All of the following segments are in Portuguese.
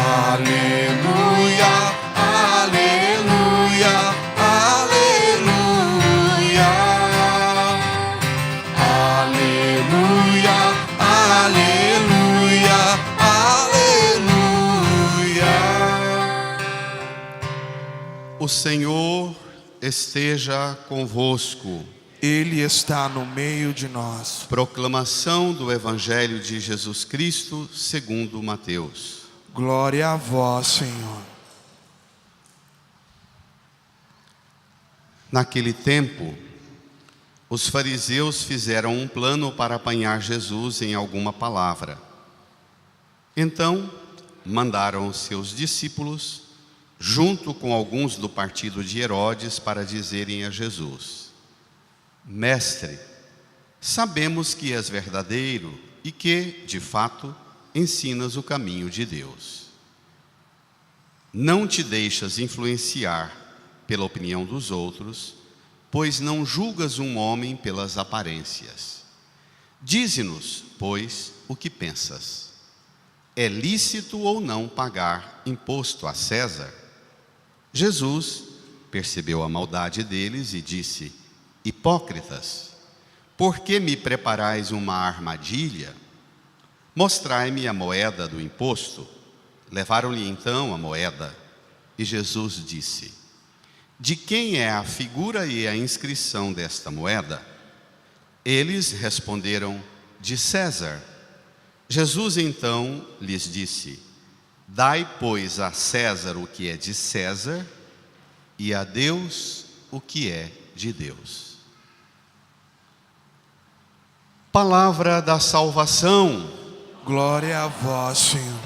Aleluia, aleluia, aleluia. Aleluia, aleluia, aleluia. O Senhor esteja convosco. Ele está no meio de nós. Proclamação do Evangelho de Jesus Cristo segundo Mateus. Glória a vós, Senhor. Naquele tempo, os fariseus fizeram um plano para apanhar Jesus em alguma palavra. Então, mandaram os seus discípulos, junto com alguns do partido de Herodes, para dizerem a Jesus: Mestre, sabemos que és verdadeiro e que, de fato, ensinas o caminho de Deus. Não te deixas influenciar pela opinião dos outros, pois não julgas um homem pelas aparências. Dize-nos, pois, o que pensas. É lícito ou não pagar imposto a César? Jesus percebeu a maldade deles e disse: Hipócritas, por que me preparais uma armadilha? Mostrai-me a moeda do imposto. Levaram-lhe então a moeda. E Jesus disse: De quem é a figura e a inscrição desta moeda? Eles responderam: De César. Jesus então lhes disse: Dai, pois, a César o que é de César, e a Deus o que é de Deus. Palavra da salvação. Glória a vós, Senhor.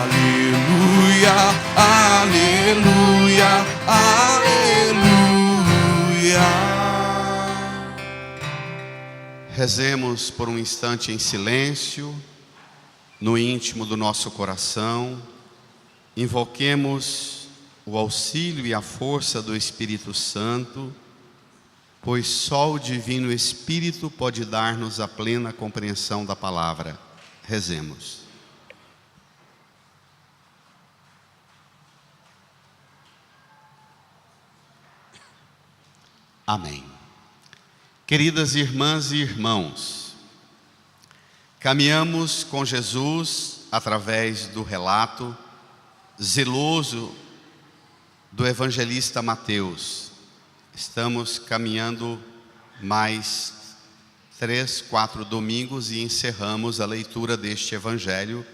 Aleluia, aleluia, aleluia. Rezemos por um instante em silêncio, no íntimo do nosso coração. Invoquemos o auxílio e a força do Espírito Santo, pois só o Divino Espírito pode dar-nos a plena compreensão da palavra. Rezemos. Amém. Queridas irmãs e irmãos, caminhamos com Jesus através do relato zeloso do evangelista Mateus. Estamos caminhando mais 3, 4 domingos e encerramos a leitura deste evangelho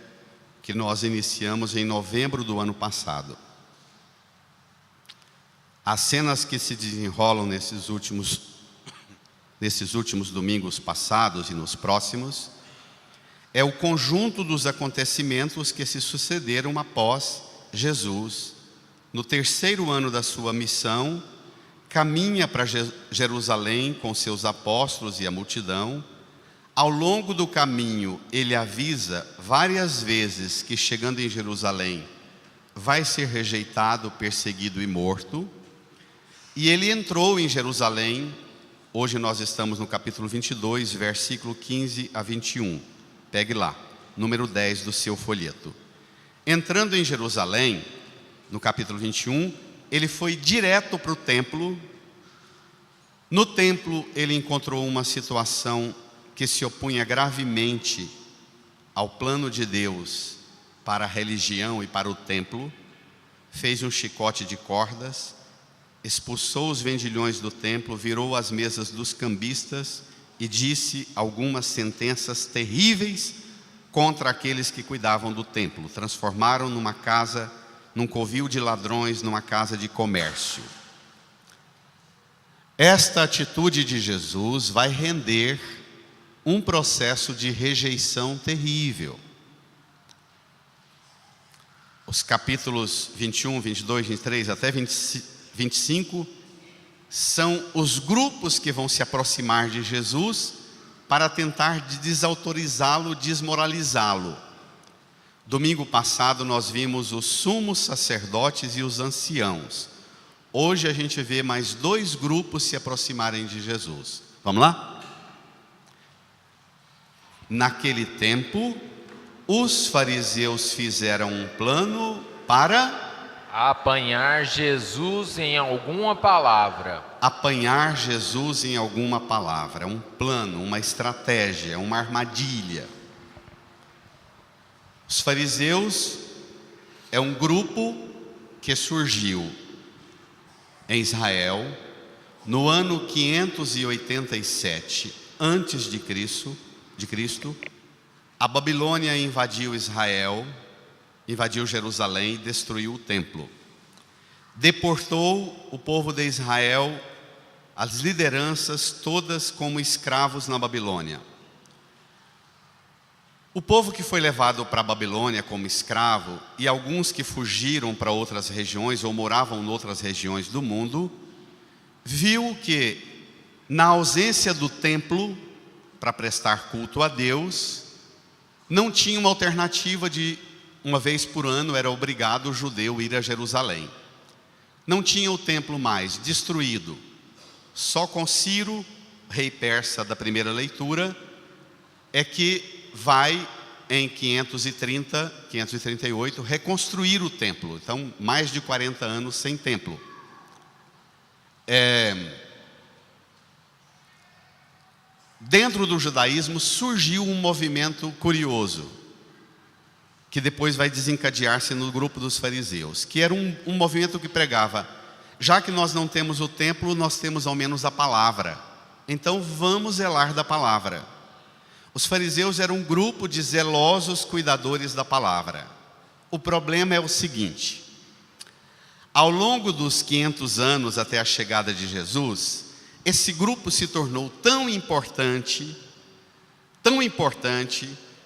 que nós iniciamos em novembro do ano passado. As cenas que se desenrolam nesses últimos domingos passados e nos próximos é o conjunto dos acontecimentos que se sucederam após Jesus, no 3º ano da sua missão, caminha para Jerusalém com seus apóstolos e a multidão. Ao longo do caminho, ele avisa várias vezes que, chegando em Jerusalém, vai ser rejeitado, perseguido e morto. E ele entrou em Jerusalém. Hoje nós estamos no capítulo 22, versículo 15 a 21. Pegue lá, número 10 do seu folheto. Entrando em Jerusalém, no capítulo 21, ele foi direto para o templo. No templo, ele encontrou uma situação que se opunha gravemente ao plano de Deus para a religião e para o templo. Fez um chicote de cordas, expulsou os vendilhões do templo, virou as mesas dos cambistas e disse algumas sentenças terríveis contra aqueles que cuidavam do templo. Transformaram numa casa, num covil de ladrões, numa casa de comércio. Esta atitude de Jesus vai render um processo de rejeição terrível. Os capítulos 21, 22, 23 até 25 são os grupos que vão se aproximar de Jesus para tentar desautorizá-lo, desmoralizá-lo. Domingo passado nós vimos os sumos sacerdotes e os anciãos. Hoje a gente vê mais 2 grupos se aproximarem de Jesus. Vamos lá? Naquele tempo, Os fariseus fizeram um plano para apanhar Jesus em alguma palavra. apanhar Jesus em alguma palavra. Um plano, uma estratégia, uma armadilha. Os fariseus é um grupo que surgiu em Israel no ano 587 antes de Cristo. A Babilônia invadiu Israel, invadiu Jerusalém e destruiu o templo. Deportou o povo de Israel, as lideranças todas como escravos na Babilônia. O povo que foi levado para a Babilônia como escravo e alguns que fugiram para outras regiões ou moravam em outras regiões do mundo, viu que na ausência do templo para prestar culto a Deus, não tinha uma alternativa de uma vez por ano era obrigado o judeu ir a Jerusalém. Não tinha o templo mais, destruído. Só com Ciro, rei persa da primeira leitura, é que vai em 538 reconstruir o templo. Então, mais de 40 anos sem templo. Dentro do judaísmo surgiu um movimento curioso, que depois vai desencadear-se no grupo dos fariseus, que era um movimento que pregava: já que nós não temos o templo, nós temos ao menos a palavra, então vamos zelar da palavra. Os fariseus eram um grupo de zelosos cuidadores da palavra. O problema é o seguinte: ao longo dos 500 anos até a chegada de Jesus, esse grupo se tornou tão importante,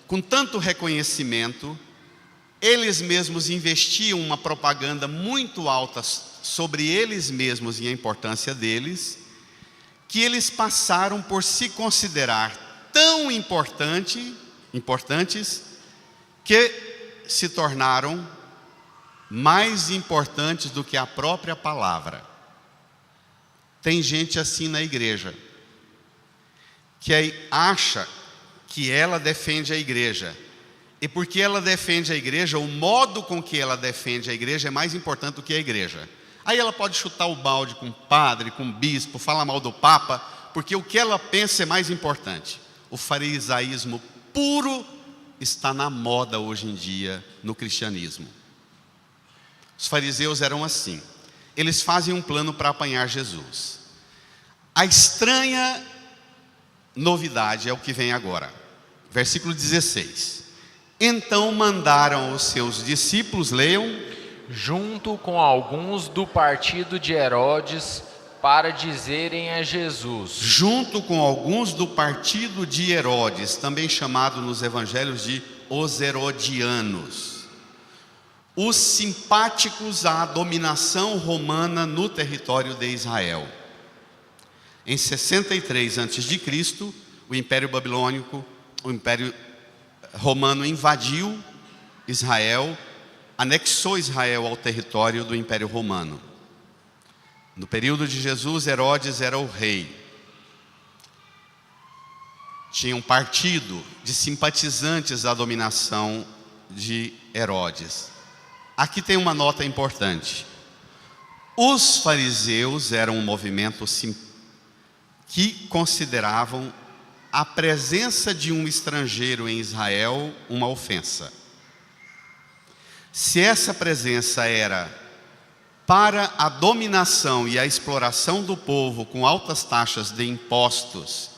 com tanto reconhecimento, eles mesmos investiam uma propaganda muito alta sobre eles mesmos e a importância deles, que eles passaram por se considerar tão importantes que se tornaram mais importantes do que a própria palavra. Tem gente assim na igreja, que acha que ela defende a igreja, e porque ela defende a igreja, o modo com que ela defende a igreja é mais importante do que a igreja. Aí ela pode chutar o balde com o padre, com o bispo, falar mal do papa, porque o que ela pensa é mais importante. O farisaísmo puro está na moda hoje em dia no cristianismo. Os fariseus eram assim. Eles fazem um plano para apanhar Jesus. A estranha novidade é o que vem agora. Versículo 16. Então mandaram os seus discípulos, leiam, junto com alguns do partido de Herodes, para dizerem a Jesus. Junto com alguns do partido de Herodes, também chamado nos evangelhos de os herodianos. Os simpáticos à dominação romana no território de Israel. Em 63 a.C., o Império Babilônico, o Império Romano invadiu Israel, anexou Israel ao território do Império Romano. No período de Jesus, Herodes era o rei. Tinha um partido de simpatizantes à dominação de Herodes. Aqui tem uma nota importante. Os fariseus eram um movimento que consideravam a presença de um estrangeiro em Israel uma ofensa. Se essa presença era para a dominação e a exploração do povo com altas taxas de impostos,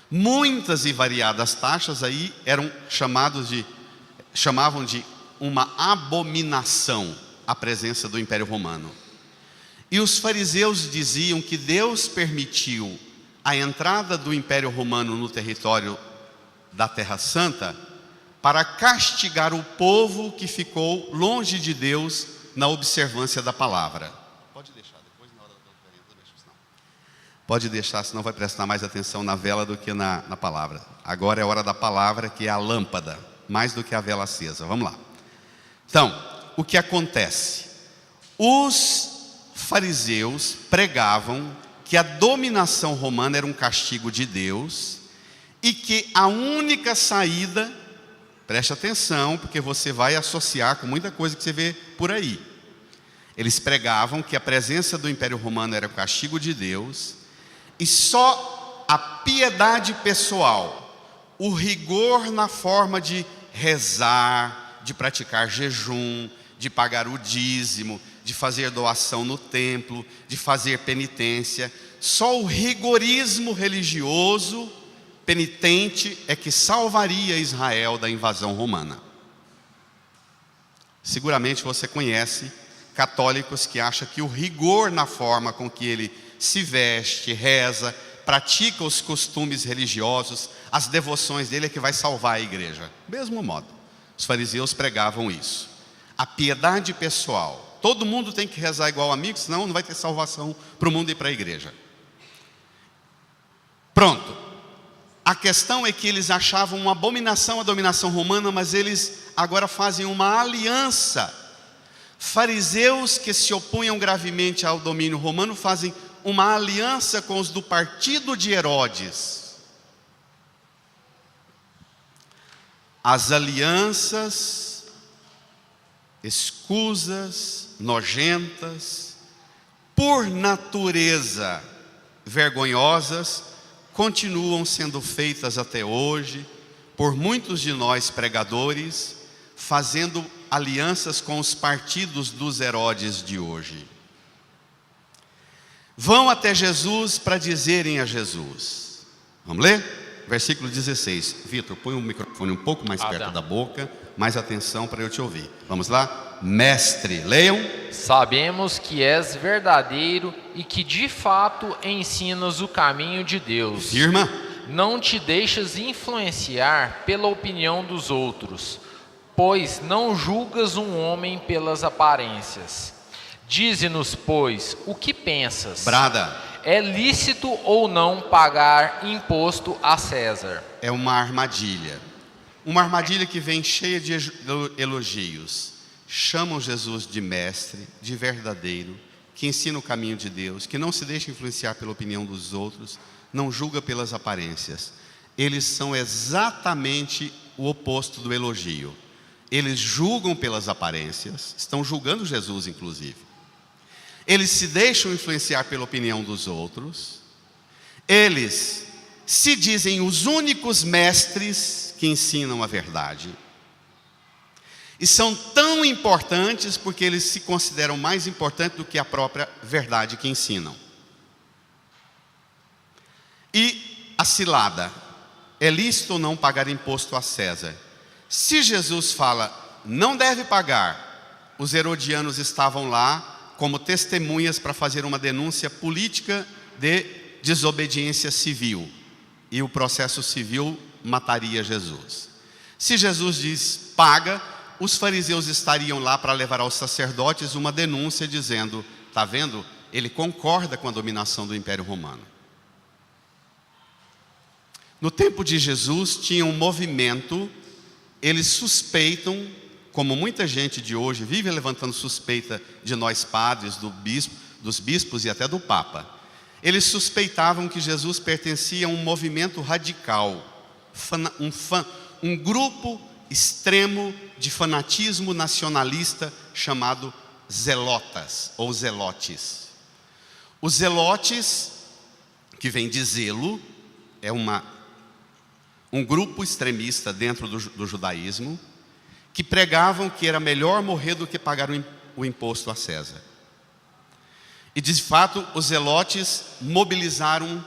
muitas e variadas taxas, aí eram chamavam de uma abominação a presença do Império Romano. E os fariseus diziam que Deus permitiu a entrada do Império Romano no território da Terra Santa para castigar o povo que ficou longe de Deus na observância da palavra. Pode deixar, depois na hora da conferência, deixa senão. Pode deixar, senão vai prestar mais atenção na vela do que na palavra. Agora é a hora da palavra, que é a lâmpada, mais do que a vela acesa. Vamos lá. Então, o que acontece? Os fariseus pregavam que a dominação romana era um castigo de Deus e que a única saída, Preste atenção, porque você vai associar com muita coisa que você vê por aí. Eles pregavam que a presença do Império Romano era o castigo de Deus, e só a piedade pessoal, o rigor na forma de rezar, de praticar jejum, de pagar o dízimo, de fazer doação no templo, de fazer penitência, só o rigorismo religioso penitente é que salvaria Israel da invasão romana. Seguramente você conhece católicos que acham que o rigor na forma com que ele se veste, reza, pratica os costumes religiosos, as devoções dele é que vai salvar a igreja. Mesmo modo, os fariseus pregavam isso. A piedade pessoal. Todo mundo tem que rezar igual amigo, senão não vai ter salvação para o mundo e para a igreja. Pronto. A questão é que eles achavam uma abominação a dominação romana, mas eles agora fazem uma aliança. Fariseus que se opunham gravemente ao domínio romano fazem uma aliança com os do partido de Herodes. As alianças escusas, nojentas, por natureza vergonhosas, continuam sendo feitas até hoje por muitos de nós pregadores, fazendo alianças com os partidos dos Herodes de hoje. Vão até Jesus para dizerem a Jesus. Vamos ler? Versículo 16. Vitor, põe o microfone um pouco mais perto da boca, mais atenção para eu te ouvir. Vamos lá? Mestre, leiam. Sabemos que és verdadeiro e que de fato ensinas o caminho de Deus. Firma. Não te deixas influenciar pela opinião dos outros, pois não julgas um homem pelas aparências. Dize-nos, pois, o que pensas? Brada. É lícito ou não pagar imposto a César? É uma armadilha. Uma armadilha que vem cheia de elogios. Chamam Jesus de mestre, de verdadeiro, que ensina o caminho de Deus, que não se deixa influenciar pela opinião dos outros, não julga pelas aparências. Eles são exatamente o oposto do elogio. Eles julgam pelas aparências, estão julgando Jesus inclusive. Eles se deixam influenciar pela opinião dos outros. Eles se dizem os únicos mestres que ensinam a verdade. E são tão importantes porque eles se consideram mais importantes do que a própria verdade que ensinam. E a cilada: é lícito ou não pagar imposto a César? Se Jesus fala, não deve pagar, os herodianos estavam lá como testemunhas para fazer uma denúncia política de desobediência civil. E o processo civil mataria Jesus. Se Jesus diz, paga, os fariseus estariam lá para levar aos sacerdotes uma denúncia dizendo, está vendo? Ele concorda com a dominação do Império Romano. No tempo de Jesus tinha um movimento, eles suspeitam, como muita gente de hoje vive levantando suspeita de nós padres, dos bispos e até do Papa. Eles suspeitavam que Jesus pertencia a um movimento radical, um grupo extremo de fanatismo nacionalista chamado zelotas ou zelotes. Os zelotes, que vem de zelo, é um grupo extremista dentro do judaísmo, que pregavam que era melhor morrer do que pagar o imposto a César. E de fato os zelotes mobilizaram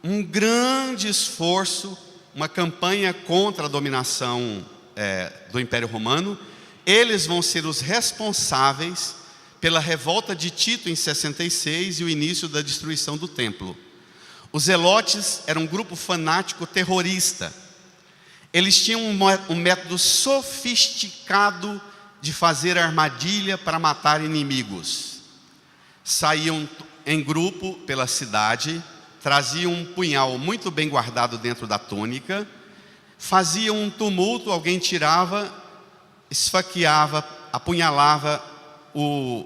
um grande esforço, uma campanha contra a dominação do Império Romano. Eles vão ser os responsáveis pela revolta de Tito em 66 e o início da destruição do templo. Os zelotes eram um grupo fanático terrorista. Eles tinham um método sofisticado de fazer armadilha para matar inimigos. Saíam em grupo pela cidade, traziam um punhal muito bem guardado dentro da túnica, faziam um tumulto, alguém tirava, esfaqueava, apunhalava o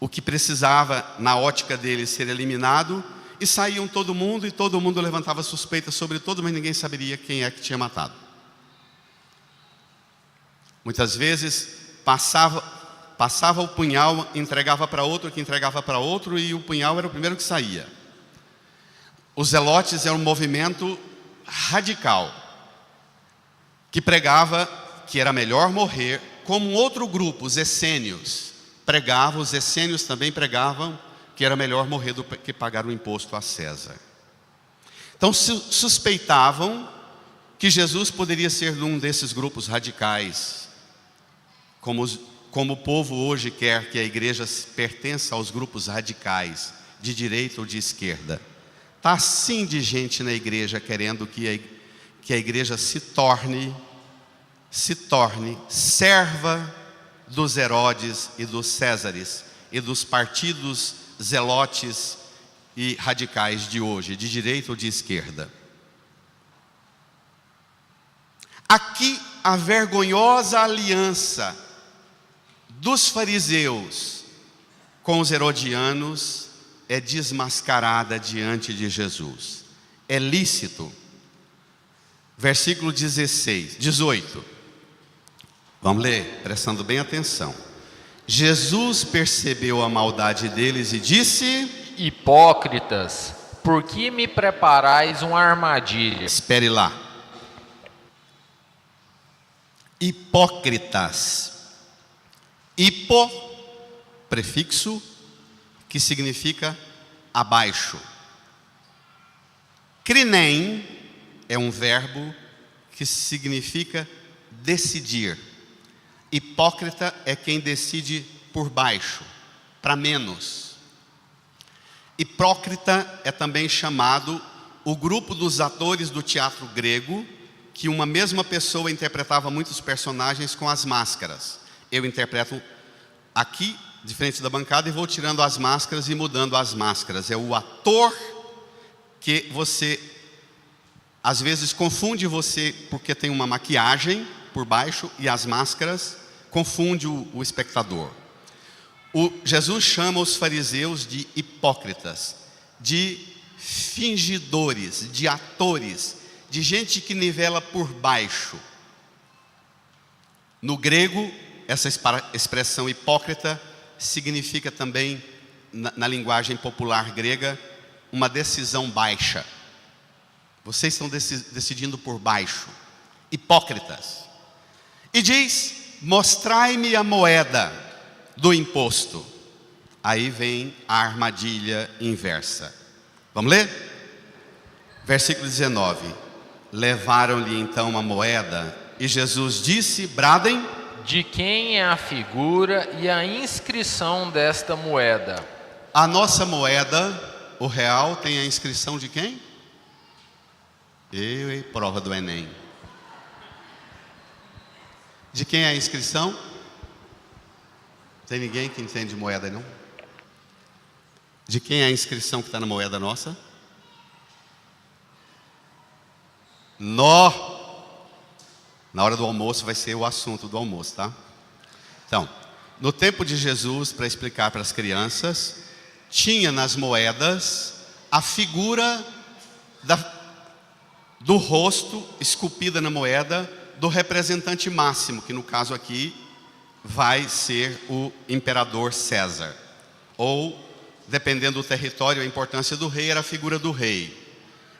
que precisava, na ótica dele, ser eliminado, e saíam todo mundo, e todo mundo levantava suspeita sobre todo, mas ninguém saberia quem é que tinha matado. Muitas vezes passava o punhal, entregava para outro, que entregava para outro, e o punhal era o primeiro que saía. Os zelotes eram um movimento radical, que pregava que era melhor morrer, como um outro grupo, os essênios, pregavam, os essênios também pregavam que era melhor morrer do que pagar o imposto a César. Então suspeitavam que Jesus poderia ser de um desses grupos radicais, como o povo hoje quer que a igreja pertença aos grupos radicais, de direita ou de esquerda. Está assim de gente na igreja querendo que a igreja se torne serva dos Herodes e dos Césares e dos partidos zelotes e radicais de hoje, de direita ou de esquerda. Aqui a vergonhosa aliança dos fariseus com os herodianos é desmascarada diante de Jesus. É lícito. Versículo 18. Vamos ler, prestando bem atenção. Jesus percebeu a maldade deles e disse: Hipócritas, por que me preparais uma armadilha? Espere lá. Hipócritas. Hipo, prefixo, que significa abaixo. Crinem é um verbo que significa decidir. Hipócrita é quem decide por baixo, para menos. Hipócrita é também chamado o grupo dos atores do teatro grego, que uma mesma pessoa interpretava muitos personagens com as máscaras. Eu interpreto aqui, de frente da bancada, e vou tirando as máscaras e mudando as máscaras. É o ator que você, às vezes, confunde você porque tem uma maquiagem por baixo e as máscaras confunde o espectador. Jesus chama os fariseus de hipócritas, de fingidores, de atores, de gente que nivela por baixo. No grego, essa expressão hipócrita significa também, na linguagem popular grega, uma decisão baixa. Vocês estão decidindo por baixo. Hipócritas. E diz: mostrai-me a moeda do imposto. Aí vem a armadilha inversa. Vamos ler? Versículo 19. Levaram-lhe então uma moeda, e Jesus disse: bradem. De quem é a figura e a inscrição desta moeda? A nossa moeda, o real, tem a inscrição de quem? Prova do Enem. De quem é a inscrição? Tem ninguém que entende moeda, não? De quem é a inscrição que está na moeda nossa? Na hora do almoço vai ser o assunto do almoço, tá? Então, no tempo de Jesus, para explicar para as crianças, tinha nas moedas a figura do rosto esculpida na moeda do representante máximo, que no caso aqui vai ser o imperador César. Ou, dependendo do território, a importância do rei era a figura do rei.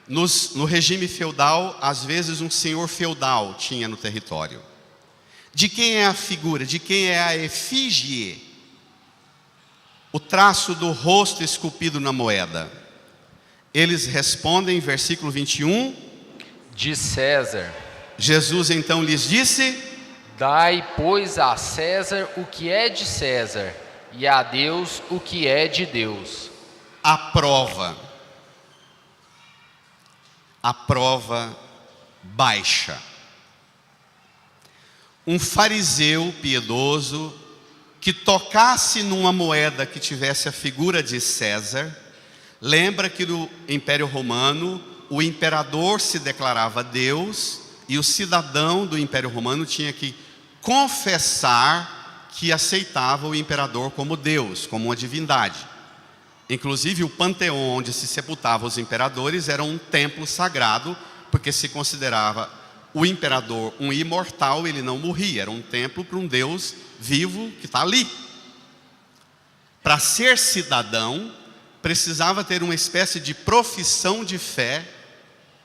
No regime feudal, às vezes um senhor feudal tinha no território. De quem é a figura? De quem é a efígie? O traço do rosto esculpido na moeda. Eles respondem, versículo 21. De César. Jesus então lhes disse: dai, pois, a César o que é de César, e a Deus o que é de Deus. A prova baixa. Um fariseu piedoso que tocasse numa moeda que tivesse a figura de César, lembra que no Império Romano o imperador se declarava Deus e o cidadão do Império Romano tinha que confessar que aceitava o imperador como Deus, como uma divindade. Inclusive o panteão onde se sepultavam os imperadores era um templo sagrado, porque se considerava o imperador, um imortal, ele não morria, era um templo para um Deus vivo que está ali. Para ser cidadão, precisava ter uma espécie de profissão de fé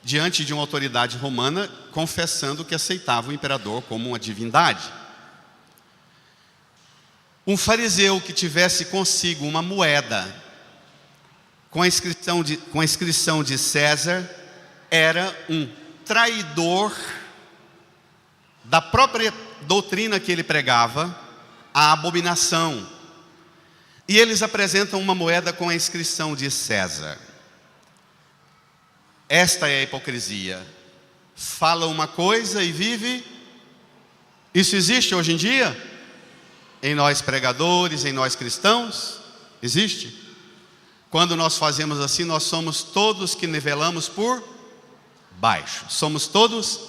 diante de uma autoridade romana, confessando que aceitava o imperador como uma divindade. Um fariseu que tivesse consigo uma moeda com a inscrição de César era um traidor da própria doutrina que ele pregava, a abominação. E eles apresentam uma moeda com a inscrição de César. Esta é a hipocrisia. Fala uma coisa e vive. Isso existe hoje em dia? Em nós pregadores, em nós cristãos? Existe? Quando nós fazemos assim, nós somos todos que nivelamos por baixo. Somos todos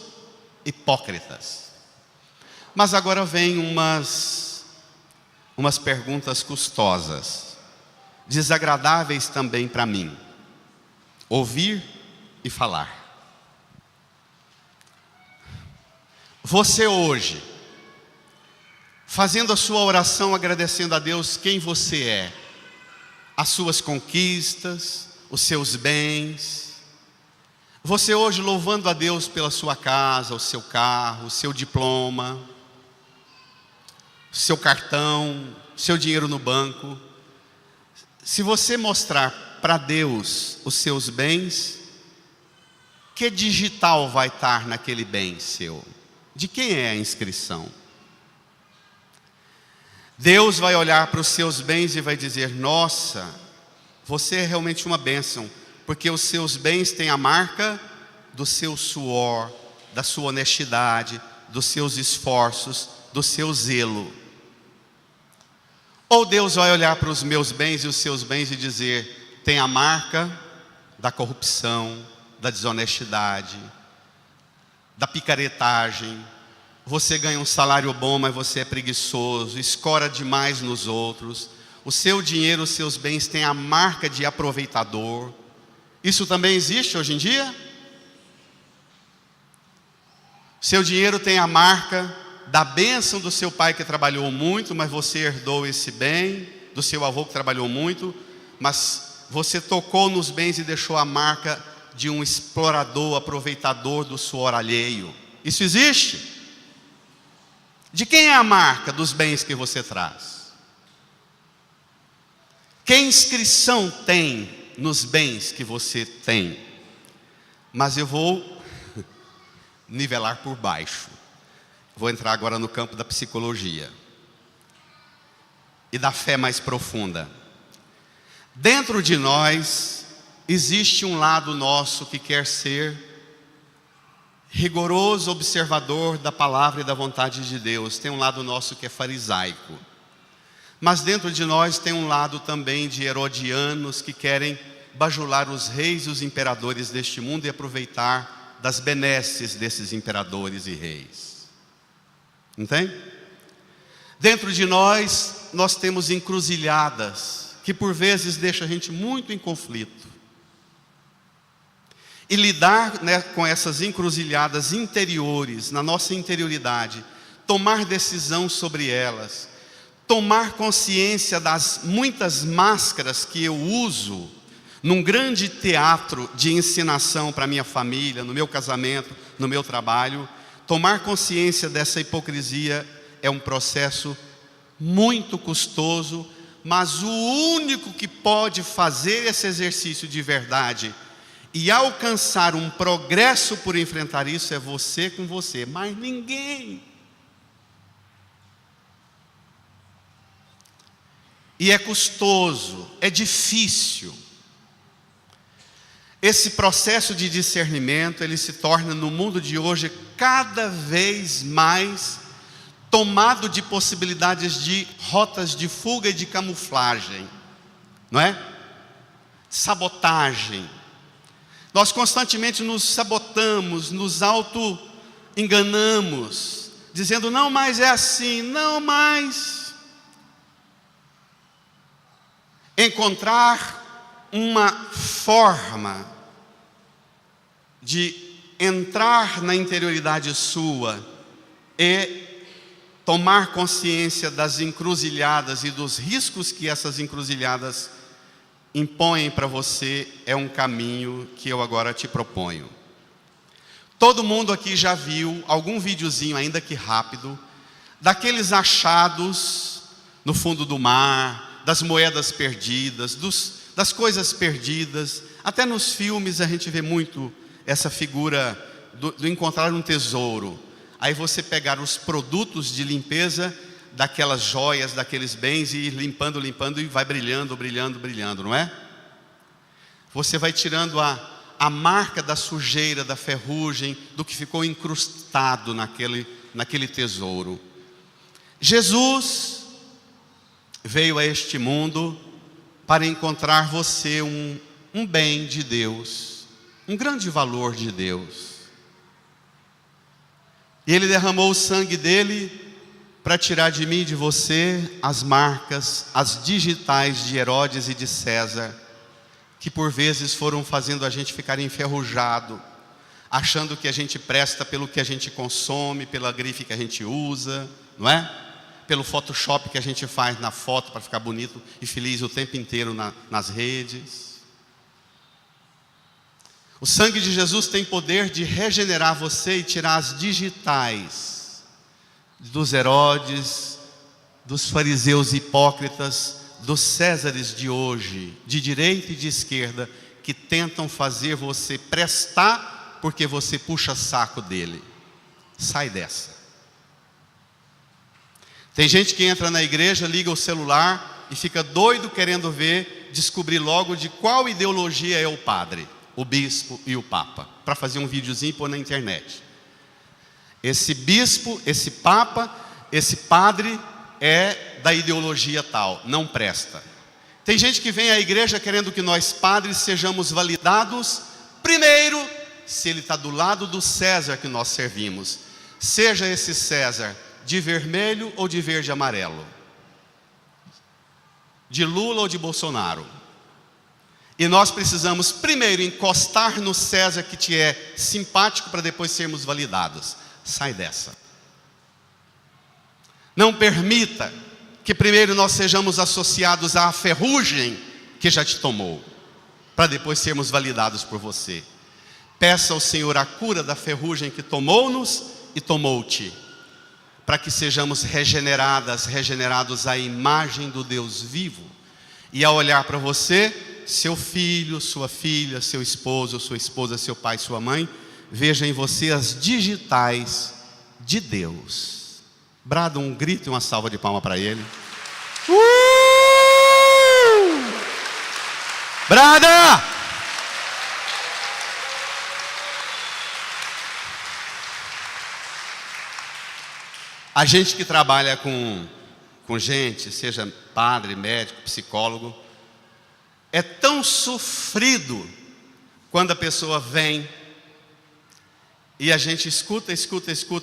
hipócritas. Mas agora vem umas perguntas custosas, desagradáveis também para mim. Ouvir e falar. Você hoje, fazendo a sua oração, agradecendo a Deus quem você é, as suas conquistas, os seus bens. Você hoje louvando a Deus pela sua casa, o seu carro, o seu diploma, seu cartão, seu dinheiro no banco. Se você mostrar para Deus os seus bens, que digital vai estar naquele bem seu? De quem é a inscrição? Deus vai olhar para os seus bens e vai dizer: nossa, você é realmente uma bênção, porque os seus bens têm a marca do seu suor, da sua honestidade, dos seus esforços, do seu zelo. Ou Deus vai olhar para os meus bens e os seus bens e dizer: tem a marca da corrupção, da desonestidade, da picaretagem. Você ganha um salário bom, mas você é preguiçoso, escora demais nos outros. O seu dinheiro, os seus bens têm a marca de aproveitador. Isso também existe hoje em dia? Seu dinheiro tem a marca da bênção do seu pai que trabalhou muito, mas você herdou esse bem, do seu avô que trabalhou muito, mas você tocou nos bens e deixou a marca de um explorador, aproveitador do suor alheio. Isso existe? De quem é a marca dos bens que você traz? Que inscrição tem nos bens que você tem? Mas eu vou nivelar por baixo. Vou entrar agora no campo da psicologia e da fé mais profunda. Dentro de nós existe um lado nosso que quer ser rigoroso observador da palavra e da vontade de Deus. Tem um lado nosso que é farisaico. Mas dentro de nós tem um lado também de herodianos que querem bajular os reis e os imperadores deste mundo e aproveitar das benesses desses imperadores e reis. Entende? Dentro de nós temos encruzilhadas que por vezes deixam a gente muito em conflito. E lidar, com essas encruzilhadas interiores, na nossa interioridade, tomar decisão sobre elas, tomar consciência das muitas máscaras que eu uso num grande teatro de ensinação para minha família, no meu casamento, no meu trabalho. Tomar consciência dessa hipocrisia é um processo muito custoso, mas o único que pode fazer esse exercício de verdade e alcançar um progresso por enfrentar isso é você com você, mais ninguém. E é custoso, é difícil. Esse processo de discernimento, ele se torna no mundo de hoje cada vez mais tomado de possibilidades de rotas de fuga e de camuflagem, não é? Sabotagem. Nós constantemente nos sabotamos, nos auto-enganamos, dizendo: não mais é assim, não mais. Encontrar uma forma de entrar na interioridade sua e tomar consciência das encruzilhadas e dos riscos que essas encruzilhadas impõem para você, é um caminho que eu agora te proponho. Todo mundo aqui já viu algum videozinho, ainda que rápido, daqueles achados no fundo do mar, das moedas perdidas, das coisas perdidas. Até nos filmes a gente vê muito essa figura do encontrar um tesouro. Aí você pegar os produtos de limpeza daquelas joias, daqueles bens, e ir limpando, limpando, e vai brilhando, brilhando, brilhando, não é? Você vai tirando a marca da sujeira, da ferrugem, do que ficou incrustado naquele tesouro. Jesus veio a este mundo para encontrar você um bem de Deus, um grande valor de Deus. E Ele derramou o sangue dele para tirar de mim e de você as marcas, as digitais de Herodes e de César, que por vezes foram fazendo a gente ficar enferrujado, achando que a gente presta pelo que a gente consome, pela grife que a gente usa, não é? Pelo Photoshop que a gente faz na foto para ficar bonito e feliz o tempo inteiro nas redes. O sangue de Jesus tem poder de regenerar você e tirar as digitais dos Herodes, dos fariseus hipócritas, dos Césares de hoje, de direita e de esquerda, que tentam fazer você prestar porque você puxa saco dele. Sai dessa. Tem gente que entra na igreja, liga o celular e fica doido querendo descobrir logo de qual ideologia é o padre, o bispo e o papa, para fazer um videozinho e pôr na internet. Esse bispo, esse papa, esse padre é da ideologia tal, não presta. Tem gente que vem à igreja querendo que nós padres sejamos validados, primeiro, se ele está do lado do César que nós servimos, seja esse César de vermelho ou de verde e amarelo, de Lula ou de Bolsonaro. E nós precisamos primeiro encostar no César que te é simpático para depois sermos validados. Sai dessa. Não permita que primeiro nós sejamos associados à ferrugem que já te tomou, para depois sermos validados por você. Peça ao Senhor a cura da ferrugem que tomou-nos e tomou-te, para que sejamos regenerados à imagem do Deus vivo. E ao olhar para você, seu filho, sua filha, seu esposo, sua esposa, seu pai, sua mãe, veja em você as digitais de Deus. Brada um grito e uma salva de palma para ele. Brada! A gente que trabalha com gente, seja padre, médico, psicólogo, é tão sofrido quando a pessoa vem e a gente escuta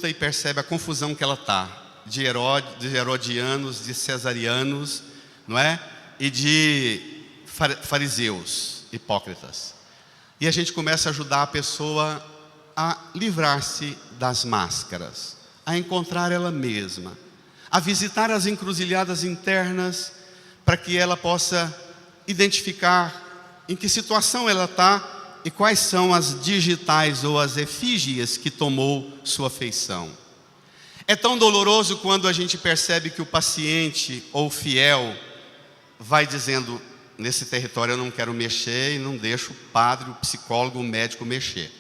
e percebe a confusão que ela está, de herodianos, de cesarianos, não é? E de fariseus hipócritas. E a gente começa a ajudar a pessoa a livrar-se das máscaras, a encontrar ela mesma, a visitar as encruzilhadas internas, para que ela possa identificar em que situação ela está e quais são as digitais ou as efígies que tomou sua feição. É tão doloroso quando a gente percebe que o paciente ou fiel vai dizendo: nesse território eu não quero mexer, e não deixo o padre, o psicólogo, o médico mexer,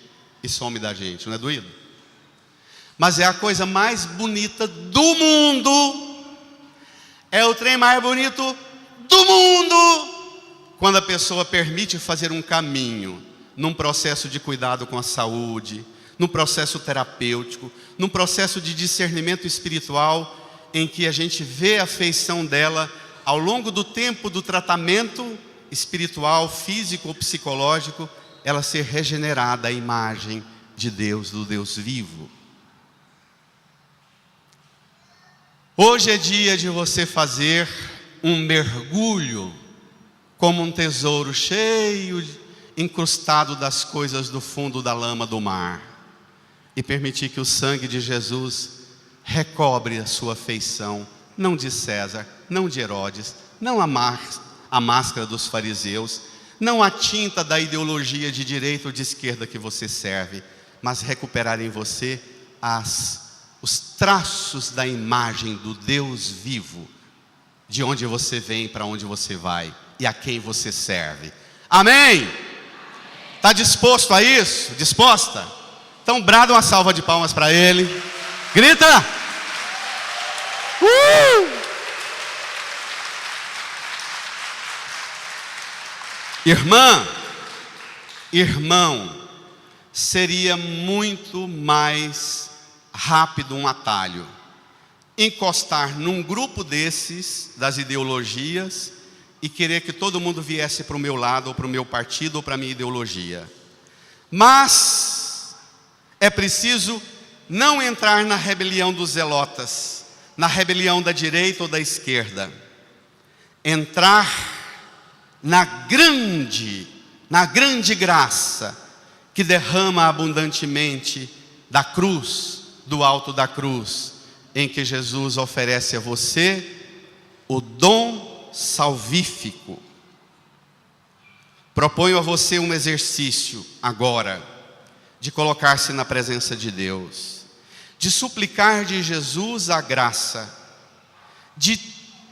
e some da gente, não é doído? Mas é a coisa mais bonita do mundo, é o trem mais bonito do mundo, quando a pessoa permite fazer um caminho num processo de cuidado com a saúde, num processo terapêutico, num processo de discernimento espiritual, em que a gente vê a feição dela ao longo do tempo do tratamento espiritual, físico ou psicológico, ela ser regenerada à imagem de Deus, do Deus vivo. Hoje é dia de você fazer um mergulho como um tesouro cheio, incrustado das coisas do fundo da lama do mar. e permitir que o sangue de Jesus recobre a sua feição, não de César, não de Herodes, não a máscara dos fariseus, não a tinta da ideologia de direita ou de esquerda que você serve, mas recuperar em você os traços da imagem do Deus vivo, de onde você vem, para onde você vai e a quem você serve. Amém? Está disposto a isso? Disposta? Então brada uma salva de palmas para ele. Grita! Irmã, irmão, seria muito mais rápido um atalho encostar num grupo desses, das ideologias, e querer que todo mundo viesse para o meu lado, ou para o meu partido, ou para a minha ideologia. Mas é preciso não entrar na rebelião dos zelotas, na rebelião da direita ou da esquerda. Entrar na grande graça que derrama abundantemente da cruz, do alto da cruz, em que Jesus oferece a você o dom salvífico. Proponho a você um exercício agora, de colocar-se na presença de Deus, de suplicar de Jesus a graça, de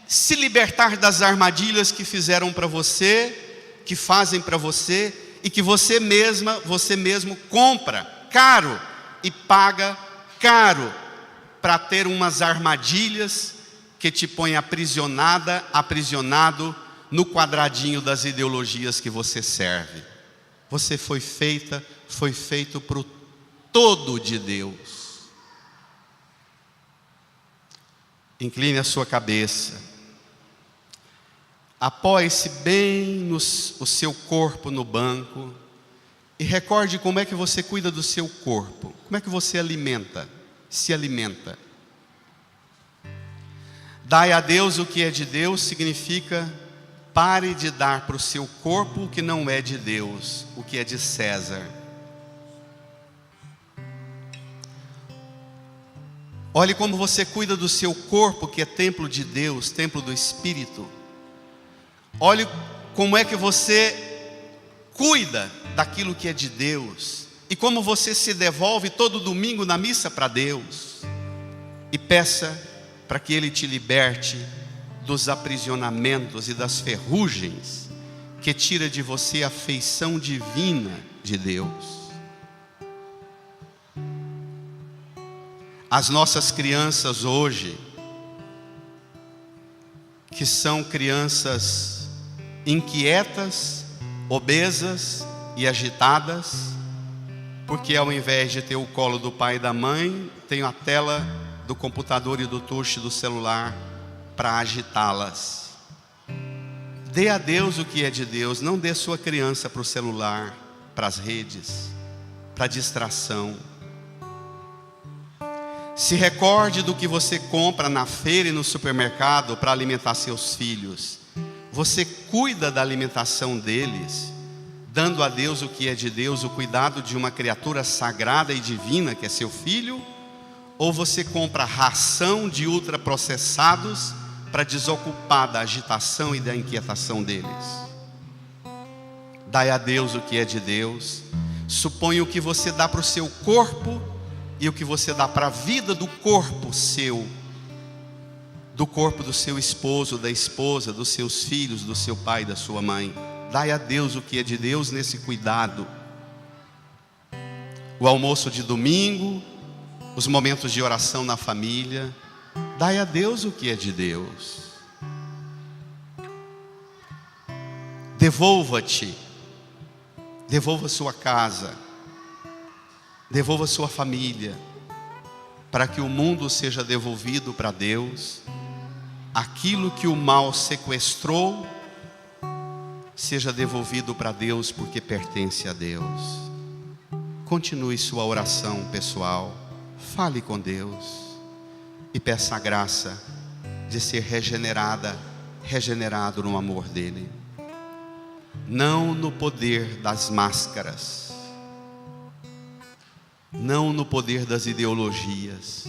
se libertar das armadilhas que fizeram para você, que fazem para você, e que você mesmo compra caro e paga caro, para ter umas armadilhas que te põem aprisionado no quadradinho das ideologias que você serve. Você foi feito para o todo de Deus. Incline a sua cabeça. Apoie-se bem o seu corpo no banco. E recorde como é que você cuida do seu corpo. Como é que você se alimenta. Dai a Deus o que é de Deus significa: pare de dar para o seu corpo o que não é de Deus, o que é de César. Olhe como você cuida do seu corpo, que é templo de Deus, templo do Espírito. Olhe como é que você cuida daquilo que é de Deus, e como você se devolve todo domingo na missa para Deus. E peça para que Ele te liberte dos aprisionamentos e das ferrugens que tira de você a feição divina de Deus. As nossas crianças hoje, que são crianças inquietas, obesas e agitadas, porque ao invés de ter o colo do pai e da mãe, tem a tela do computador e do touch do celular para agitá-las. Dê a Deus o que é de Deus, não dê sua criança para o celular, para as redes, para distração. Se recorde do que você compra na feira e no supermercado para alimentar seus filhos. Você cuida da alimentação deles, dando a Deus o que é de Deus, o cuidado de uma criatura sagrada e divina que é seu filho? Ou você compra ração de ultraprocessados para desocupar da agitação e da inquietação deles? Dai a Deus o que é de Deus. Suponha o que você dá para o seu corpo e o que você dá para a vida do corpo seu, do corpo do seu esposo, da esposa, dos seus filhos, do seu pai e da sua mãe. Dai a Deus o que é de Deus nesse cuidado. O almoço de domingo, os momentos de oração na família, dai a Deus o que é de Deus. Devolva-te, devolva sua casa, devolva sua família, para que o mundo seja devolvido para Deus. Aquilo que o mal sequestrou seja devolvido para Deus, porque pertence a Deus. Continue sua oração pessoal, fale com Deus e peça a graça de ser regenerado no amor dEle, não no poder das máscaras, não no poder das ideologias,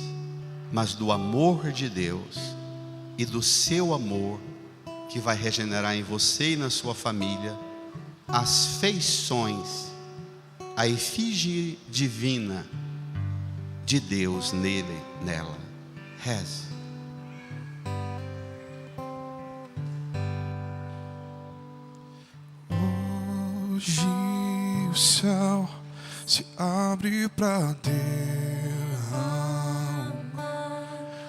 mas do amor de Deus e do seu amor, que vai regenerar em você e na sua família as feições, a efígie divina de Deus nele, nela. Reze. Hoje o céu se abre pra derramar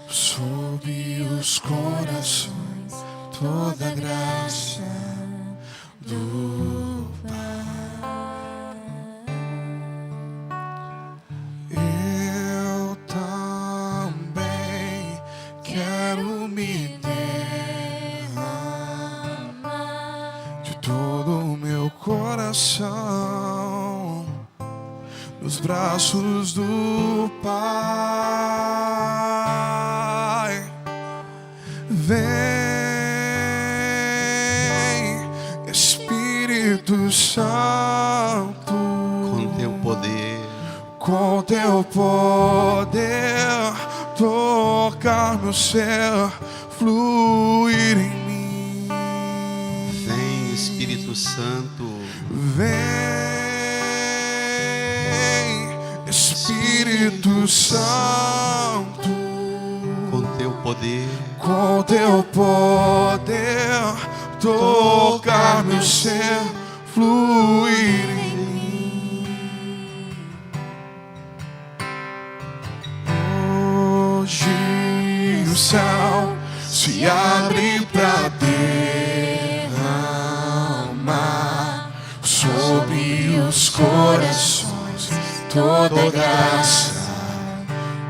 sobre os corações toda a graça do Pai. Eu também quero me derramar de todo o meu coração nos braços do Pai. Vem, Espírito Santo, Com teu poder, com teu poder, tocar meu ser, fluir em mim. vem Espírito Santo, Vem, Espírito Santo, com teu poder, com teu poder, tocar meu ser, fluir em mim. Hoje o céu se abre pra derramar sobre os corações toda a graça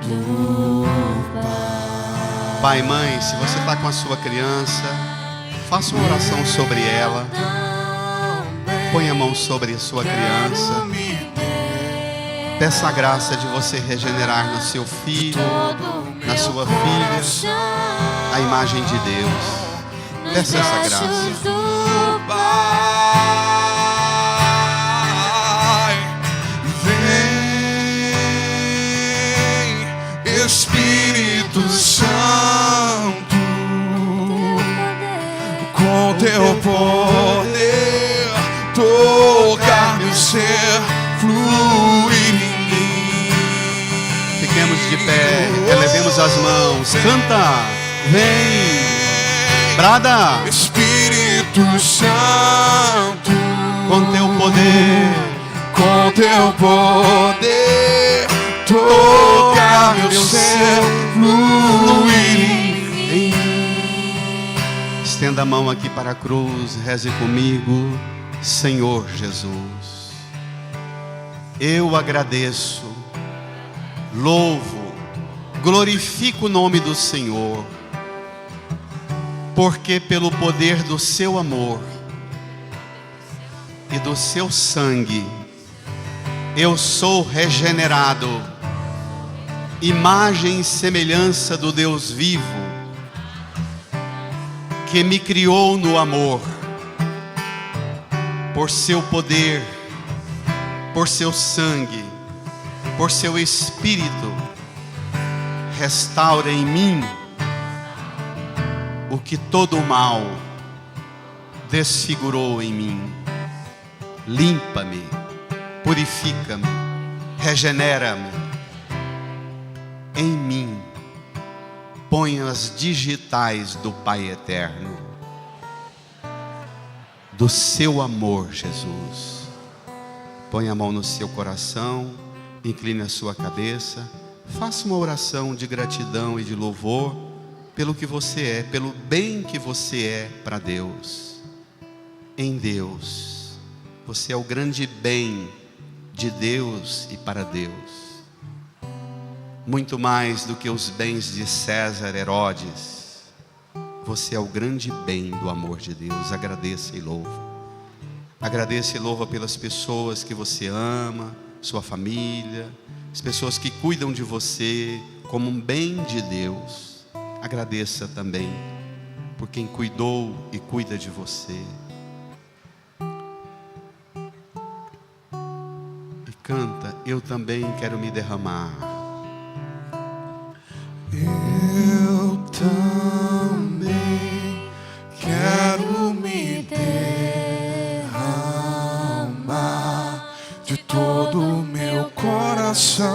do Pai. Pai, mãe, se você está com a sua criança, faça uma oração sobre ela. Põe a mão sobre a sua criança. Peça a graça de você regenerar no seu filho, na sua filha, a imagem de Deus. Peça essa graça. Vem, Espírito Santo, com teu poder, tocar meu ser, fluir em mim. Fiquemos de pé, elevemos as mãos. Canta, vem, brada, Espírito Santo, com teu poder, com teu poder, tocar meu ser, fluir em mim. Estenda a mão aqui para a cruz, reze comigo. Senhor Jesus, eu agradeço, louvo, glorifico o nome do Senhor, porque pelo poder do seu amor e do seu sangue, eu sou regenerado, imagem e semelhança do Deus vivo, que me criou no amor. Por seu poder, por seu sangue, por seu Espírito, restaura em mim o que todo o mal desfigurou em mim. Limpa-me, purifica-me, regenera-me. Em mim, põe as digitais do Pai Eterno, do seu amor, Jesus. Põe a mão no seu coração, incline a sua cabeça, faça uma oração de gratidão e de louvor pelo que você é, pelo bem que você é para Deus. Em Deus, você é o grande bem de Deus e para Deus. Muito mais do que os bens de César, Herodes. Você é o grande bem do amor de Deus. Agradeça e louva. Agradeça e louva pelas pessoas que você ama, sua família, as pessoas que cuidam de você como um bem de Deus. Agradeça também por quem cuidou e cuida de você. E canta: eu também quero me derramar. Eu também quero me derramar de todo o meu coração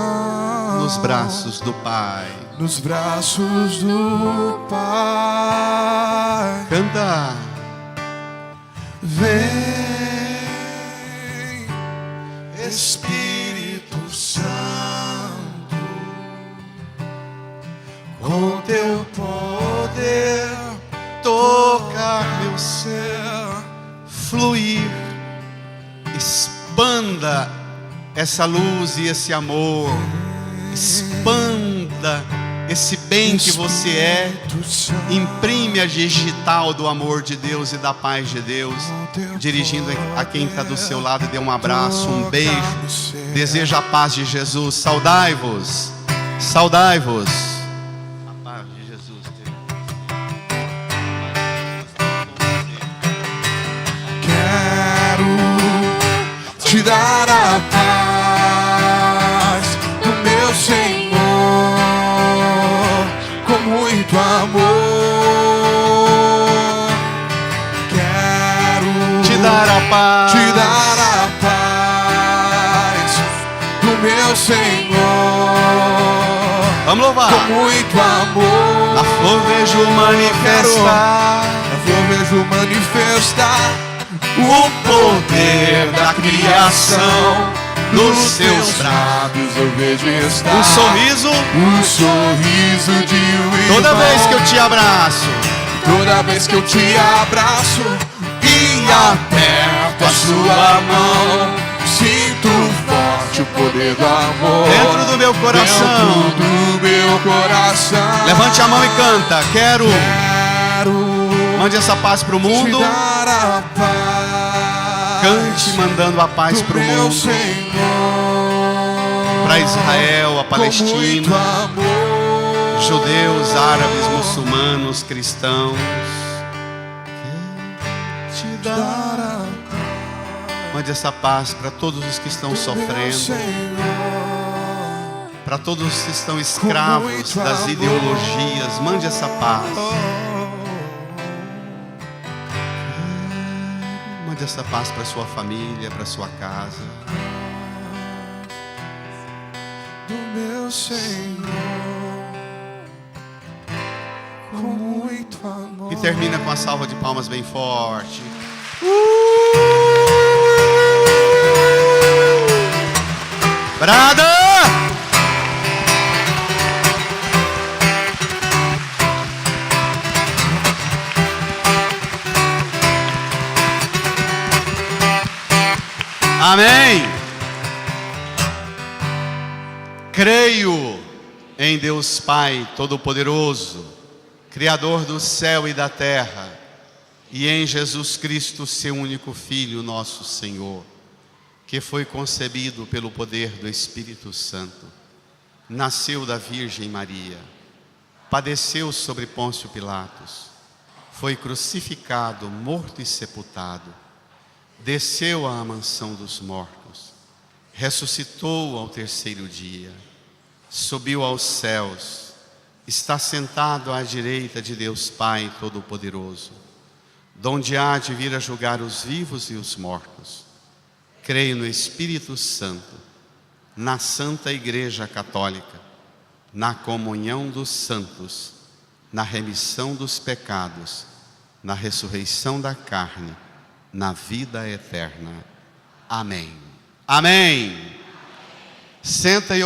Nos braços do Pai. nos braços do Pai. Canta. Vem, Espírito Santo, com teu poder Tocar meu ser. fluir, expanda essa luz e esse amor, expanda esse bem que você é, Espírito Santo, imprime a digital do amor de Deus e da paz de Deus, dirigindo a quem está do seu lado, dê um abraço, um beijo, deseja a paz de Jesus, saudai-vos, saudai-vos. A paz de Jesus. quero te dar a paz do meu Senhor, com muito amor. Quero Te dar a paz, te dar a paz do meu Senhor, vamos louvar. com muito amor. Na flor vejo manifestar Na flor vejo manifestar o poder da criação nos seus braços. lábios, eu vejo estar Um sorriso um sorriso de um irmão. toda vez que eu te abraço Toda vez que eu te abraço e aperto a sua mão, sinto forte o poder do amor dentro do meu coração. dentro do meu coração. Levante a mão e canta. Quero. Quero Mande essa paz pro te mundo. dar a paz. Cante mandando a paz do pro meu mundo. Senhor, Para Israel, a com muito Palestina, amor. judeus, árabes, muçulmanos, cristãos. Te dar a Mande essa paz para todos os que estão meu sofrendo, Senhor, para todos os que estão escravos das ideologias. Mande essa paz. Mande essa paz para sua família, para sua casa. do meu Senhor, com muito amor. E termina com a salva de palmas bem forte. Brada! Amém. Creio em Deus Pai Todo-Poderoso, Criador do céu e da terra, e em Jesus Cristo, seu único Filho, nosso Senhor, que foi concebido pelo poder do Espírito Santo, nasceu da Virgem Maria, padeceu sobre Pôncio Pilatos, foi crucificado, morto e sepultado, desceu à mansão dos mortos, ressuscitou ao terceiro dia, subiu aos céus, está sentado à direita de Deus Pai Todo-Poderoso, donde há de vir a julgar os vivos e os mortos. Creio no Espírito Santo, na Santa Igreja Católica, na comunhão dos santos, na remissão dos pecados, na ressurreição da carne, na vida eterna. Amém. Amém. Senta e